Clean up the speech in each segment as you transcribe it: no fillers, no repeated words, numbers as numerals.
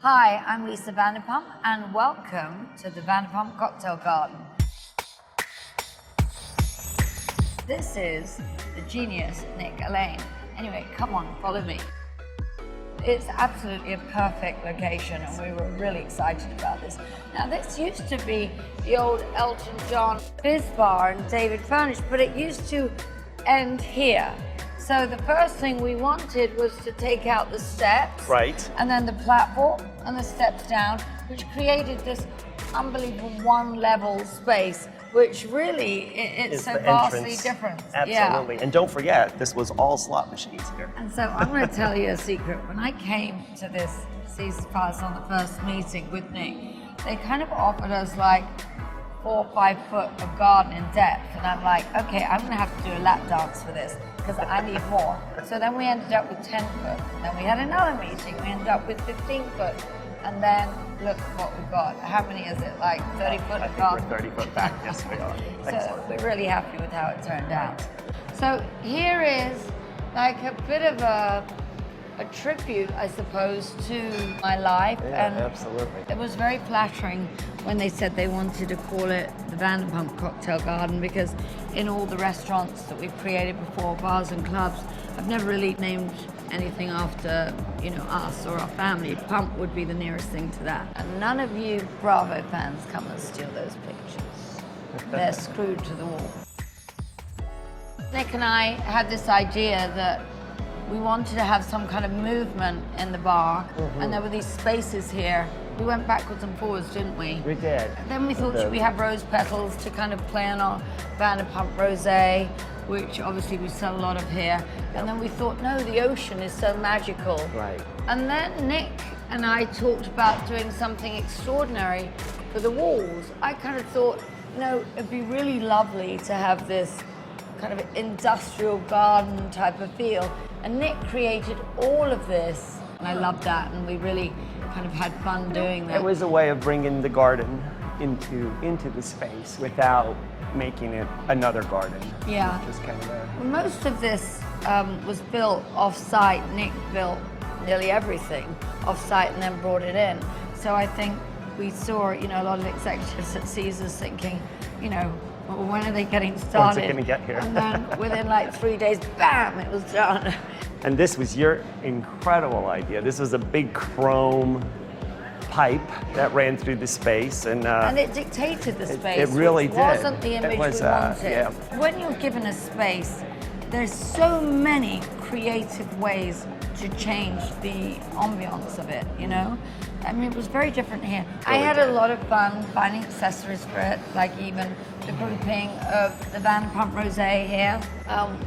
Hi, I'm Lisa Vanderpump, and welcome to the Vanderpump Cocktail Garden. This is the genius Nick Alain. Anyway, come on, follow me. It's absolutely a perfect location, and we were really excited about this. Now, this used to be the old Elton John Biz Bar and David Furnish, but it used to end here. So the first thing we wanted was to take out the steps, right, and then the platform and the steps down, which created this unbelievable one-level space, which really it's so vastly different. Absolutely, and don't forget, this was all slot machines here. And so I'm going to tell you a secret. When I came to this Caesar's Palace on the first meeting with Nick, they kind of offered us like 4 or 5 foot of garden in depth, and I'm like, okay, I'm going to have to do a lap dance for this, because I need more. So then we ended up with 10 foot. Then we had another meeting. We ended up with 15 foot. And then look what we've got. How many is it? Like 30 foot of garden? We're 30 foot back. Yes, we are. So we're really happy with how it turned out. So here is like a bit of a tribute, I suppose, to my life. Yeah, and absolutely. It was very flattering when they said they wanted to call it the Vanderpump Cocktail Garden, because in all the restaurants that we've created before, bars and clubs, I've never really named anything after, you know, us or our family. Pump would be the nearest thing to that. And none of you Bravo fans come and steal those pictures. They're screwed to the wall. Nick and I had this idea that we wanted to have some kind of movement in the bar, and there were these spaces here. We went backwards and forwards, didn't we? We did. And then we thought, should we have rose petals to kind of play on our Vanderpump Rosé, which obviously we sell a lot of here. Yep. And then we thought, no, the ocean is so magical. Right. And then Nick and I talked about doing something extraordinary for the walls. I kind of thought, you know, it'd be really lovely to have this kind of industrial garden type of feel. And Nick created all of this, and I loved that, and we really kind of had fun doing that. It was a way of bringing the garden into the space without making it another garden. Yeah. Just kind of Most of this was built off-site. Nick built nearly everything off-site and then brought it in. So I think we saw, you know, a lot of executives at Caesars thinking, you know, well, when are they getting started? When's it gonna get here? And then within like 3 days, bam, it was done. And this was your incredible idea. This was a big chrome pipe that ran through the space, and it dictated the space. It really which did. Wasn't the image it was, we wanted. Yeah. When you're given a space, there's so many creative ways to change the ambiance of it, you know? I mean, it was very different here. I had a lot of fun finding accessories for it, like even the grouping of the Vanderpump Rosé here,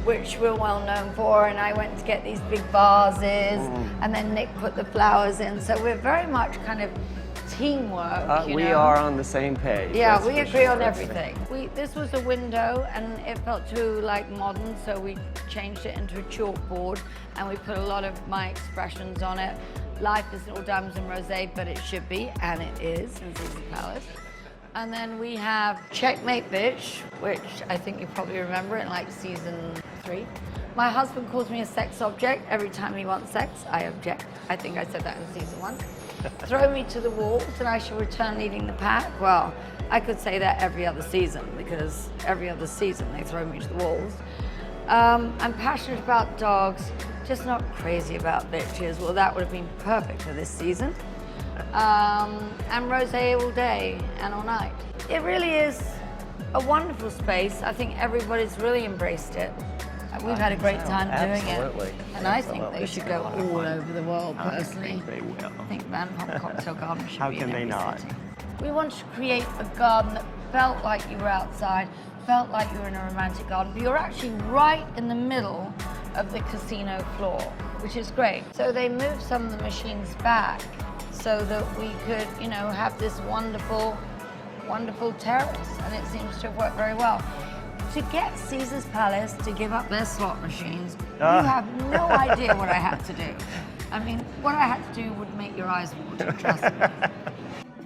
which we're well known for, and I went to get these big vases, and then Nick put the flowers in, so we're very much kind of teamwork, We are on the same page. Yeah, we agree on everything. This was a window, and it felt too like modern, so we changed it into a chalkboard, and we put a lot of my expressions on it. Life isn't all diamonds and rosé, but it should be, and it is in Caesar's Palace. And then we have Checkmate Bitch, which I think you probably remember in like season 3. My husband calls me a sex object every time he wants sex. I object. I think I said that in season 1. Throw me to the wolves and I shall return leading the pack. Well, I could say that every other season, because every other season they throw me to the wolves. I'm passionate about dogs, just not crazy about bitches. Well, that would have been perfect for this season. And rosé all day and all night. It really is a wonderful space. I think everybody's really embraced it. We've had a great time doing it. And I think they should go all over the world, personally. They will. I think Vanderpump Cocktail Garden should How be can in they every not? city. We wanted to create a garden that felt like you were outside, felt like you were in a romantic garden, but you're actually right in the middle of the casino floor, which is great. So they moved some of the machines back so that we could, you know, have this wonderful, wonderful terrace, and it seems to have worked very well. To get Caesar's Palace to give up their slot machines, you have no idea what I had to do. I mean, what I had to do would make your eyes water, trust me.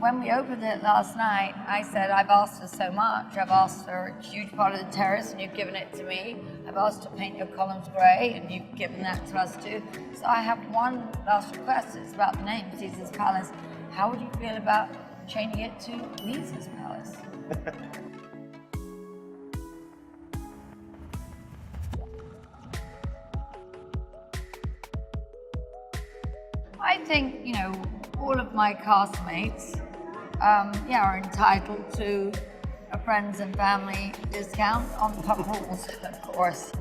when we opened it last night, I said, I've asked for so much. I've asked for a huge part of the terrace and you've given it to me. I've asked to paint your columns grey and you've given that to us too. So I have one last request. It's about the name, Caesar's Palace. How would you feel about changing it to Lisa's Palace? I think, you know, all of my castmates, are entitled to a friends and family discount on Pump Rules, of course.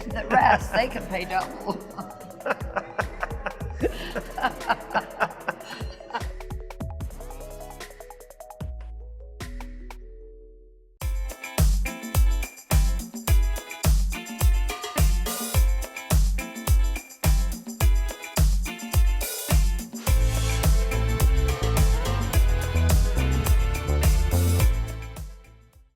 The rest, they can pay double.